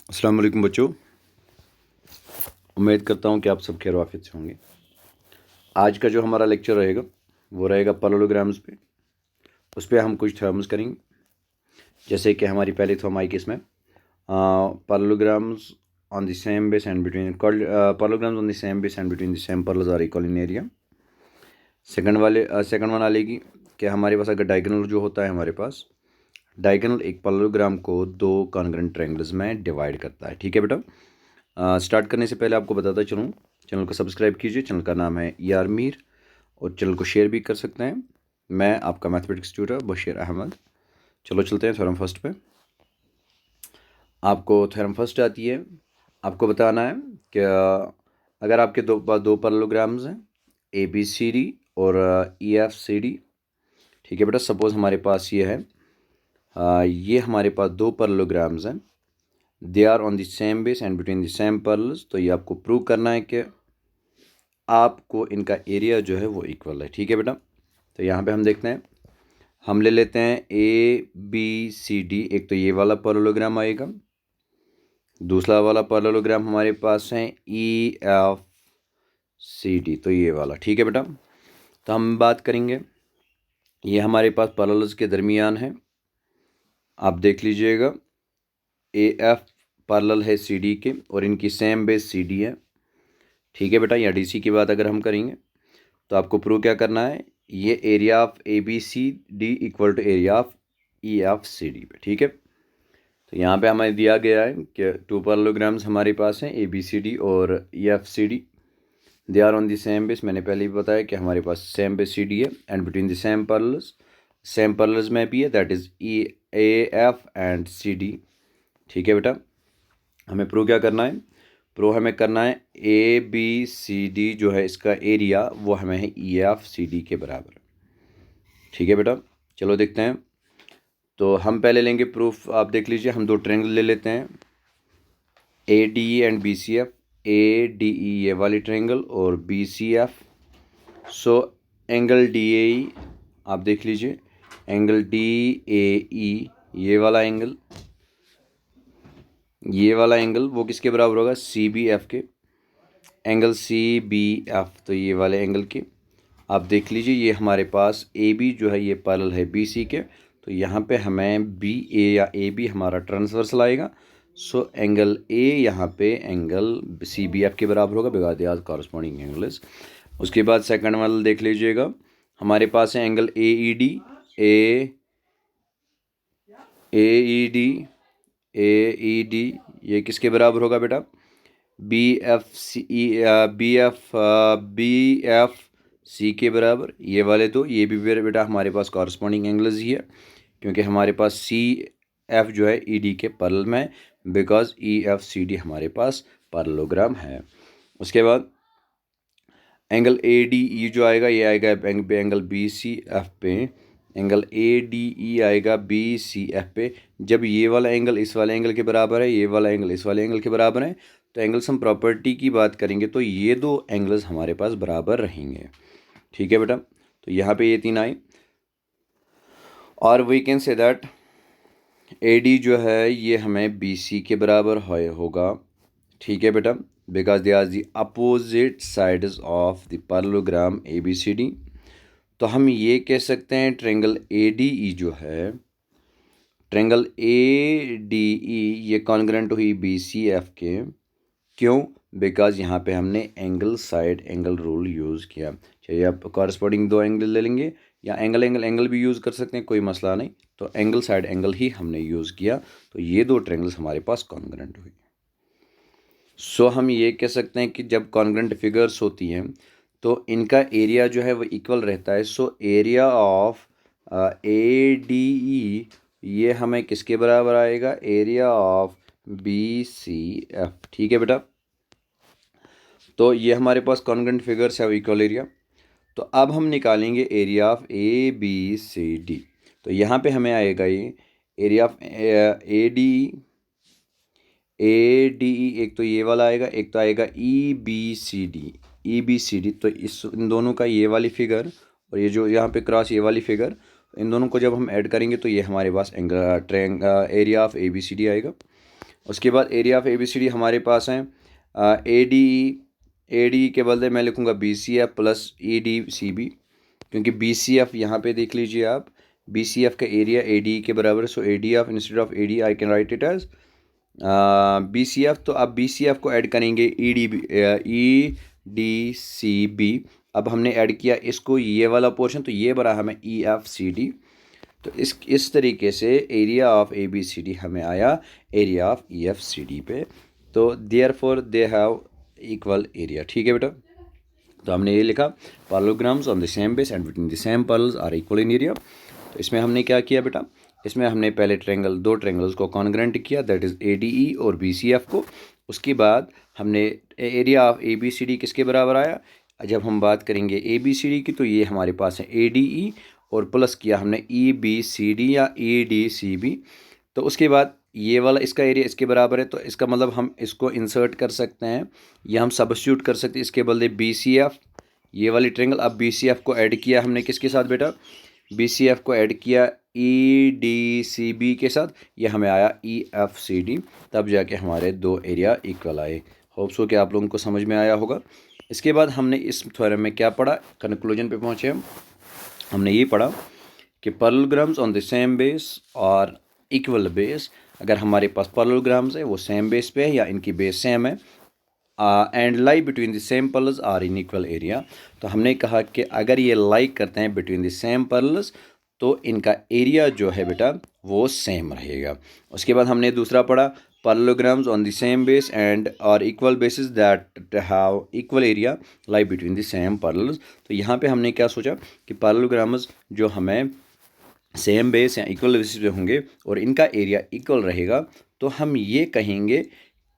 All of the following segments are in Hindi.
अस्सलाम वालेकुम बच्चों, उम्मीद करता हूँ कि आप सब खैर आफियत से होंगे। आज का जो हमारा लेक्चर रहेगा वो रहेगा पैरेललोग्राम्स पे। उस पर हम कुछ थ्योरम्स करेंगे। जैसे कि हमारी पहली थ्योरम आई किसमें, parallelograms on the same base and between parallelograms on the same base and between the same parallels are equal in area. Second one आ लेगी कि हमारे पास अगर डायगोनल जो होता है, हमारे पास डायगोनल एक पैरेललोग्राम को दो कॉन्ग्रुएंट ट्रायंगल्स में डिवाइड करता है। ठीक है बेटा। स्टार्ट करने से पहले आपको बताता चलूँ, चैनल को सब्सक्राइब कीजिए। चैनल का नाम है यार मीर, और चैनल को शेयर भी कर सकते हैं। मैं आपका मैथमेटिक्स ट्यूटर बशीर अहमद। चलो चलते हैं थ्योरम फर्स्ट पे। आपको थ्योरम फर्स्ट आती है, आपको बताना है कि अगर आपके दो पैरेललोग्राम्स हैं ए बी सी डी और ई एफ सी डी। ठीक है बेटा, सपोज हमारे पास ये है, ये हमारे पास दो पैरेललोग्राम्स हैं, they are on the same base and between the same parallels. तो ये आपको प्रूव करना है कि आपको इनका एरिया जो है वो इक्वल है। ठीक है बेटा, तो यहाँ पे हम देखते हैं, हम ले लेते हैं ए बी सी डी। एक तो ये वाला पैरेललोग्राम आएगा, दूसरा वाला पैरेललोग्राम हमारे पास है ई एफ सी डी, तो ये वाला। ठीक है बेटा, तो हम बात करेंगे, ये हमारे पास पैरेलल्स के दरमियान है। आप देख लीजिएगा, ए एफ पैरेलल है सी डी के और इनकी सेम बेस सी डी है। ठीक है बेटा, या डी सी की बात अगर हम करेंगे तो आपको प्रूव क्या करना है, ये area of A B C D equal to area of E F C D पे। ठीक है, तो यहाँ पे हमें दिया गया है कि टू पैरेललोग्राम्स हमारे पास हैं ए बी सी डी और E F C D, they are on the same base. मैंने पहले भी बताया कि हमारे पास सेम बेस सी डी है and between the same parallels, same parallels में भी है, that is E A F and C D. ठीक है बेटा, हमें प्रूव क्या करना है, प्रूव हमें करना है ए बी सी डी जो है इसका एरिया वो हमें है ई एफ सी डी के बराबर। ठीक है बेटा, चलो देखते हैं। तो हम पहले लेंगे प्रूफ, आप देख लीजिए, हम दो ट्रायंगल ले लेते हैं A D E and B C F. A D E ये वाली ट्रायंगल और B C F. So angle D A E आप देख लीजिए, एंगल डी ए ई ये वाला एंगल, ये वाला एंगल वो किसके बराबर होगा, सी बी एफ के। एंगल सी बी एफ तो ये वाले एंगल के। आप देख लीजिए, ये हमारे पास ए बी जो है ये पैरेलल है बी सी के, तो यहाँ पे हमें बी ए या ए बी हमारा ट्रांसवर्सल आएगा। सो एंगल ए यहाँ पे एंगल सी बी एफ के बराबर होगा, because they are corresponding angles. उसके बाद सेकंड वाला देख लीजिएगा, हमारे पास है angle A E D, A E D, A E D ये किसके बराबर होगा बेटा, B F C, B F C के बराबर। ये वाले तो ये भी बेटा हमारे पास कॉरस्पॉन्डिंग एंगल्स ही है, क्योंकि हमारे पास सी एफ जो है ई डी के पैरेलल में, because E F C D हमारे पास पैरेललोग्राम है। उसके बाद एंगल ए डी ई जो आएगा ये आएगा एंगल बी सी एफ पे, एंगल ए डी ई आएगा बी सी एफ पे। जब ये वाला एंगल इस वाले एंगल के बराबर है, ये वाला एंगल इस वाले एंगल के बराबर है, तो एंगल सम प्रॉपर्टी की बात करेंगे तो ये दो एंगल्स हमारे पास बराबर रहेंगे। ठीक है बेटा, तो यहाँ पे ये तीन आए, और we can say that A D जो है ये हमें बी सी के बराबर होगा। ठीक है बेटा, because they are the opposite sides of the parallelogram A B C D. तो हम ये कह सकते हैं ट्रायंगल ए डी ई जो है, ट्रायंगल ए डी ई ये कॉन्ग्रुएंट हुई बी सी एफ के। क्यों, बिकॉज यहाँ पे हमने angle side angle rule use किया। चाहिए आप कॉरस्पॉन्डिंग दो एंगल ले लेंगे या एंगल एंगल एंगल भी यूज़ कर सकते हैं, कोई मसला नहीं। तो एंगल साइड एंगल ही हमने यूज़ किया, तो ये दो ट्रायंगल्स हमारे पास कॉन्ग्रुएंट हुई। सो हम ये कह सकते हैं कि जब कॉन्ग्रुएंट फिगर्स होती हैं तो इनका एरिया जो है वो इक्वल रहता है। So area of A D E ये हमें किसके बराबर आएगा, area of B C F. ठीक है बेटा, तो ये हमारे पास कॉन्ग्रुएंट फिगर्स है इक्वल एरिया। तो अब हम निकालेंगे area of A B C D. तो यहाँ पे हमें आएगा ये area of A D E, एक तो ये वाला आएगा, एक तो आएगा E B C D, E B C D. तो इन दोनों का ये वाली फिगर और ये जो यहाँ पे क्रॉस ये वाली फिगर, इन दोनों को जब हम ऐड करेंगे तो ये हमारे पास area of A B C D आएगा। उसके बाद एरिया ऑफ ABCD हमारे पास हैं ADE के बदले मैं लिखूँगा BCF प्लस EDCB, क्योंकि BCF यहाँ पे देख लीजिए आप, BCF का एरिया ADE के बराबर है। So ADF instead of ADE I can write it as BCF। तो अब BCF को ऐड करेंगे EDCB। अब हमने ऐड किया इसको, ये वाला पोर्शन, तो ये बना हमें EFCD। तो इस तरीके से एरिया ऑफ ABCD हमें आया एरिया ऑफ EFCD पे। तो therefore they have equal area. ठीक है बेटा, तो हमने ये लिखा parallelograms on the same base and between the same parallels are equal in area. तो इसमें हमने क्या किया बेटा, इसमें हमने पहले दो ट्रायंगल्स को कॉन्ग्रुएंट किया, दैट इज़ ADE और BCF को। उसके बाद हमने एरिया ऑफ ABCD किसके बराबर आया, जब हम बात करेंगे ABCD की, तो ये हमारे पास है ADE और प्लस किया हमने EBCD या EDCB। तो उसके बाद ये वाला इसका एरिया इसके बराबर है, तो इसका मतलब हम इसको इंसर्ट कर सकते हैं या हम सब्स्टिट्यूट कर सकते हैं इसके बदले BCF, ये वाली ट्रायंगल। अब BCF को ऐड किया हमने किसके साथ बेटा, BCF को ऐड किया EDCB के साथ, ये हमें आया EFCD। तब जाके हमारे दो एरिया इक्वल आए। होप सो कि आप लोगों को समझ में आया होगा। इसके बाद हमने इस थ्योरम में क्या पढ़ा, कंक्लूजन पे पहुँचे हमने ये पढ़ा कि parallelograms on the same base और इक्वल बेस, अगर हमारे पास पैरेललोग्राम्स है वो सेम बेस पे है या इनकी बेस सेम है, and lie between the same parallels are in equal area. तो हमने कहा कि अगर ये लाई करते हैं बिटवीन द सेम पैरेलल्स तो इनका एरिया जो है बेटा वो सेम रहेगा। उसके बाद हमने दूसरा पढ़ा parallelograms on the same base and और equal bases that have equal area lie between the same parallels. तो यहाँ पे हमने क्या सोचा कि पैरेललोग्राम्स जो हमें सेम बेस या इक्वल बेसिस पे होंगे और इनका एरिया इक्वल रहेगा, तो हम ये कहेंगे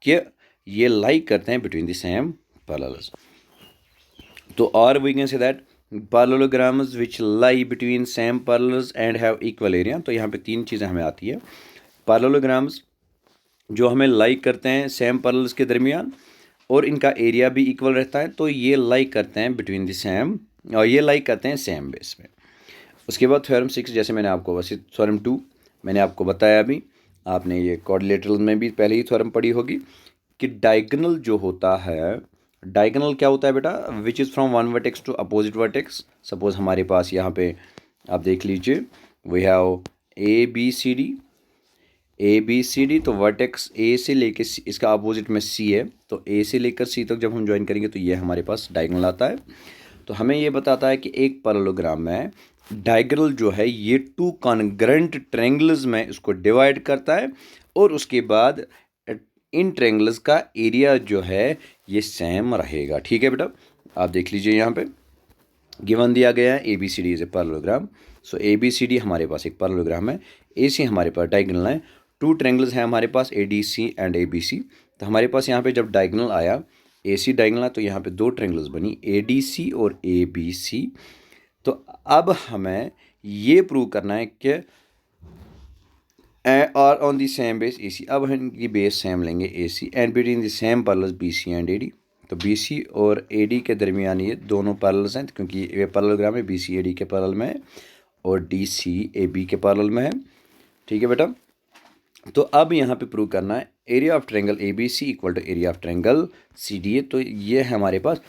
कि ये लाई करते हैं बिटवीन द सेम पैरेलल्स। तो और we can say that parallelograms which lie between same parallels and have equal area. तो यहाँ पे तीन चीज़ें हमें आती है, पैरेललोग्राम्स जो हमें लाई करते हैं सेम पैरेलल्स के दरमियान और इनका एरिया भी इक्वल रहता है, तो ये लाई करते हैं बिटवीन द सेम, और ये लाई करते हैं सेम बेस में। उसके बाद थ्योरम 6, जैसे मैंने आपको वैसे थ्योरम 2 मैंने आपको बताया अभी, आपने ये क्वाड्रिलेटरल में भी पहले ही थ्योरम पढ़ी होगी कि डायगोनल जो होता है, डायगोनल क्या होता है बेटा, which is from one vertex to opposite vertex. Suppose हमारे पास यहाँ पे आप देख लीजिए वी हैव ABCD, तो वर्टेक्स A से लेके इसका अपोजिट में C है, तो A से लेकर C तक जब हम ज्वाइन करेंगे तो ये हमारे पास डायगोनल आता है। तो हमें ये बताता है कि एक पैरेललोग्राम में डायगोनल जो है ये टू कॉन्ग्रुएंट ट्रायंगल्स में इसको डिवाइड करता है और उसके बाद इन ट्रायंगल्स का एरिया जो है ये सेम रहेगा। ठीक है बेटा, आप देख लीजिए यहाँ पे गिवन दिया गया है ABCD is a parallelogram. So ABCD हमारे पास एक पैरेललोग्राम है, AC हमारे पास डायगोनल है, टू ट्रायंगल्स हैं हमारे पास ADC एंड ABC। तो हमारे पास यहाँ पे जब डायगोनल आया AC डायगोनल, तो यहाँ पे दो ट्रायंगल्स बनी ADC और ABC। तो अब हमें ये प्रूव करना है कि और on the same base AC, अब हम इनकी बेस सेम लेंगे AC and between the same parallels BC and AD। तो BC और AD के दरमियान ये दोनों पैरेलल्स हैं, क्योंकि ये पैरेललोग्राम है, BC AD के पैरेलल में है और DC AB के पैरेलल में है। ठीक है बेटा, तो अब यहाँ पे प्रूव करना है area of triangle ABC equal to area of triangle CDA। तो ये है हमारे पास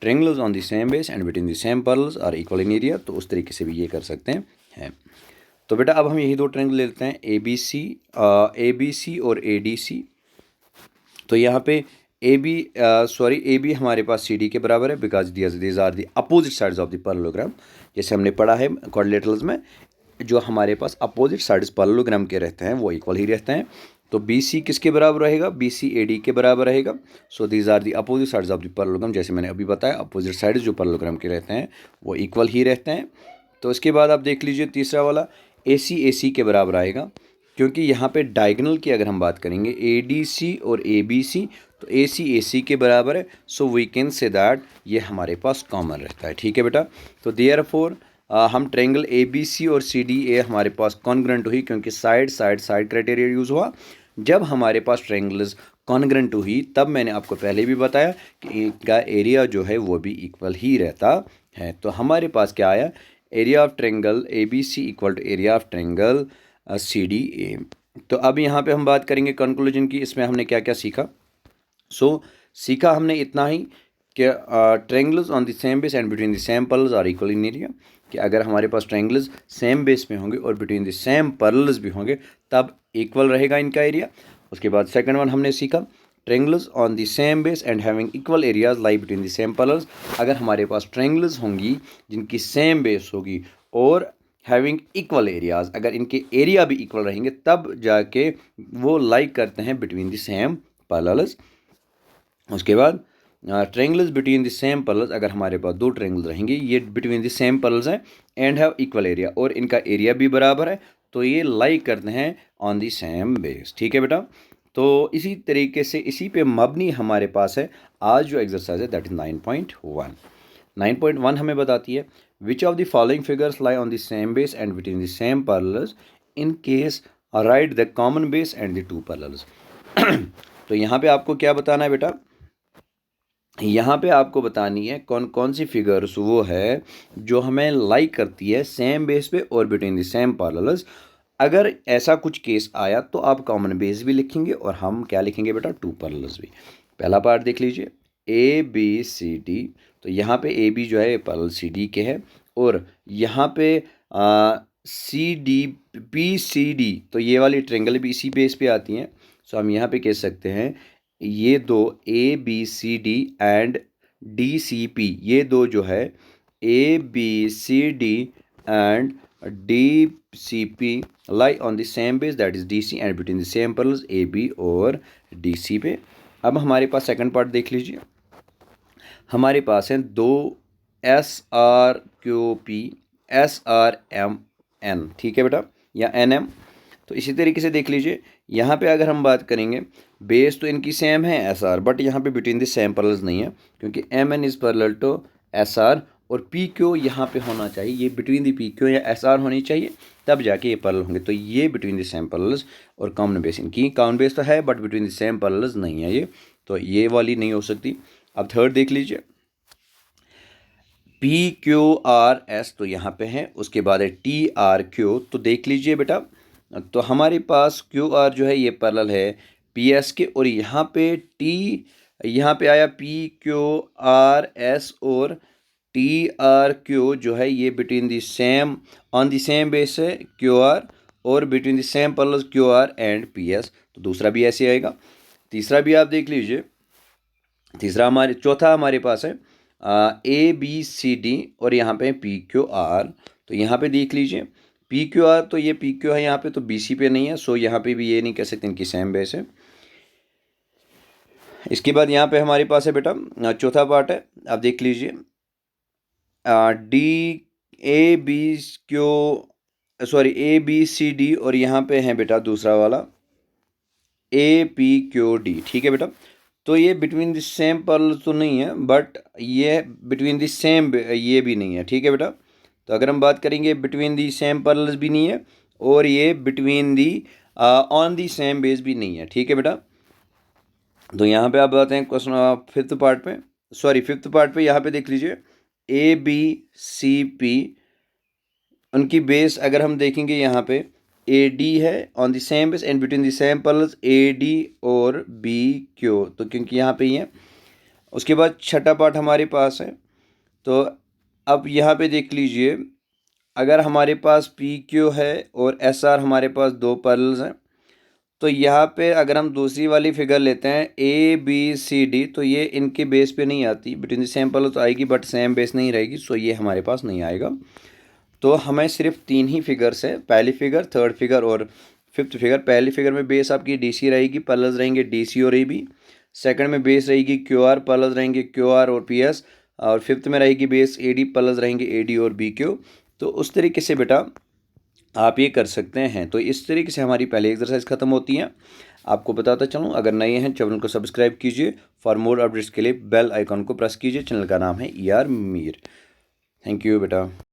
triangles on the same base and between the same parallels are equal in area. तो उस तरीके से भी ये कर सकते हैं। तो बेटा अब हम यही दो ट्रायंगल ले लेते हैं ABC और ADC। तो यहाँ पे AB हमारे पास CD के बराबर है, because these are the opposite sides of the parallelogram. जैसे हमने पढ़ा है क्वाड्रिलेटरल्स में, जो हमारे पास अपोजिट साइड्स पैरेललोग्राम के रहते हैं वो इक्वल ही रहते हैं। तो BC किसके बराबर रहेगा, BC AD के बराबर रहेगा। So these are the opposite sides of the parallelogram. जैसे मैंने अभी बताया अपोजिट साइड्स जो पैरेललोग्राम के रहते हैं वो इक्वल ही रहते हैं। तो इसके बाद आप देख लीजिए तीसरा वाला AC के बराबर आएगा, क्योंकि यहाँ पे डायगोनल की अगर हम बात करेंगे ADC और ABC, तो AC के बराबर है। So we can say that ये हमारे पास कॉमन रहता है। ठीक है बेटा, तो देयरफॉर हम ट्रायंगल ABC और CDA हमारे पास कॉन्ग्रुएंट हुई, क्योंकि साइड क्राइटेरिया यूज़ हुआ। जब हमारे पास ट्रायंगल्स कॉन्ग्रुएंट हुई तब मैंने आपको पहले भी बताया कि इनका एरिया जो है वो भी इक्वल ही रहता है। तो हमारे पास क्या आया, area of triangle ABC equal to area of triangle CDA। तो अब यहाँ पे हम बात करेंगे कंक्लूजन की, इसमें हमने क्या क्या सीखा। सीखा हमने इतना ही कि triangles on the same base and between the same parallels are equal in area, कि अगर हमारे पास ट्रायंगल्स सेम बेस में होंगे और बिटवीन द सेम पैरेलल्स भी होंगे तब इक्वल रहेगा इनका एरिया। उसके बाद सेकंड वन हमने सीखा triangles on the same base and having equal areas lie between the same parallels, अगर हमारे पास ट्रायंगल्स होंगी जिनकी सेम बेस होगी और हैविंग इक्वल एरियाज, अगर इनके एरिया भी इक्वल रहेंगे तब जाके वो लाइक करते हैं बिटवीन द सेम पैरेलल्स। उसके बाद triangles between the same parallels, अगर हमारे पास दो ट्रायंगल्स रहेंगे ये बिटवीन द सेम पैरेलल्स हैं एंड हैव इक्वल एरिया, और इनका एरिया भी बराबर है, तो ये लाइक करते हैं ऑन द सेम बेस। ठीक है बेटा, तो इसी तरीके से इसी पे मबनी हमारे पास है आज जो एक्सरसाइज है, दैट इज 9.1। 9.1 हमें बताती है which of the following figures lie on the same base and between the same parallels in case right the common base and the two parallels. तो यहाँ पे आपको क्या बताना है बेटा, यहाँ पे आपको बतानी है कौन कौन सी फिगर्स वो है जो हमें लाइक करती है सेम बेस पे और बिटवीन द सेम पैरेलल्स। अगर ऐसा कुछ केस आया तो आप कॉमन बेस भी लिखेंगे और हम क्या लिखेंगे बेटा, टू पैरेलल्स भी। पहला पार्ट देख लीजिए ए बी सी डी, तो यहाँ पे ए बी जो है पैरेलल सी डी के है, और यहाँ पे C D P C D, तो ये वाली ट्रायंगल भी इसी बेस पे आती हैं। सो हम यहाँ पे कह सकते हैं ये दो A B C D and D C P, ये दो जो है A B C D and D C P lie on the same base that is D C and between the same parallels A B और डी सी पे। अब हमारे पास सेकंड पार्ट देख लीजिए, हमारे पास हैं दो S R Q P S R M N, ठीक है बेटा, या एन एम। तो इसी तरीके से देख लीजिए यहाँ पे अगर हम बात करेंगे बेस तो इनकी सेम है एस आर, बट यहाँ पे बिटवीन द सेम पैरेलल्स नहीं है क्योंकि M N is parallel to S R, और पी क्यू यहाँ पे होना चाहिए, ये बिटवीन द पी क्यू या एस आर होनी चाहिए तब जाके ये पैरेलल होंगे। तो ये बिटवीन द सेम पैरेलल्स और कॉमन बेस, इनकी कॉमन बेस तो है but between the same parallels नहीं है ये, तो ये वाली नहीं हो सकती। अब थर्ड देख लीजिए पी क्यू आर एस, तो यहाँ पे है, उसके बाद है टी आर क्यू, तो देख लीजिए बेटा, तो हमारे पास क्यू आर जो है ये पैरेलल है पी एस के, और यहाँ पे टी, यहाँ पे आया पी क्यू आर एस, और टी आर क्यू जो है ये between the same on the same base है क्यू आर और between the same parallels Q R and P S, तो दूसरा भी ऐसे आएगा। तीसरा भी आप देख लीजिए, चौथा हमारे पास है ए बी सी डी और यहाँ पे पी क्यू आर, तो यहाँ पे देख लीजिए पी क्यू आर, तो ये पी क्यू है यहाँ पे, तो बी सी पे नहीं है, सो यहाँ पे भी ये नहीं कह सकते इनकी सेम बेस है। इसके बाद यहाँ पे हमारे पास है बेटा चौथा पार्ट है, आप देख लीजिए D A B Q sorry A B C D, और यहाँ पे है बेटा दूसरा वाला ए पी क्यू डी, ठीक है बेटा। तो ये बिटवीन द सेम पैरेलल तो नहीं है बट ये बिटवीन द सेम ये भी नहीं है, ठीक है बेटा। तो अगर हम बात करेंगे बिटवीन दी सेम पैरेलल्स भी नहीं है और ये between the on the same base भी नहीं है, ठीक है बेटा। तो यहाँ पे आप बताते हैं क्वेश्चन फिफ्थ पार्ट पे यहाँ पे देख लीजिए ए बी सी पी, उनकी बेस अगर हम देखेंगे यहाँ पे ए डी है on the same base and between the same parallels A D और बी क्यू, तो क्योंकि यहाँ पे ही है। उसके बाद छठा पार्ट हमारे पास है, तो अब यहाँ पे देख लीजिए अगर हमारे पास पी क्यू है और एस आर हमारे पास दो पैरेलल्स हैं, तो यहाँ पे अगर हम दूसरी वाली फिगर लेते हैं ए बी सी डी, तो ये इनके बेस पे नहीं आती, बिटवीन द सेम पैरेलल तो आएगी बट सेम बेस नहीं रहेगी, सो ये हमारे पास नहीं आएगा। तो हमें सिर्फ तीन ही फिगर्स है, पहली फिगर, थर्ड फिगर और फिफ्थ फिगर। पहली फिगर में बेस आपकी डी सी रहेगी, पैरेलल्स रहेंगे डी सी और ए बी। सेकंड में बेस रहेगी क्यू आर, पैरेलल्स रहेंगे क्यू आर और पी एस, और फिफ्थ में रहेगी बेस ए डी, पैरेलल्स रहेंगे ए डी और बी क्यू। तो उस तरीके से बेटा आप ये कर सकते हैं। तो इस तरीके से हमारी पहली एक्सरसाइज ख़त्म होती है। आपको बताता चलूँ, अगर नए हैं चैनल को सब्सक्राइब कीजिए, फॉर मोर अपडेट्स के लिए बेल आइकॉन को प्रेस कीजिए। चैनल का नाम है ER मीर। थैंक यू बेटा।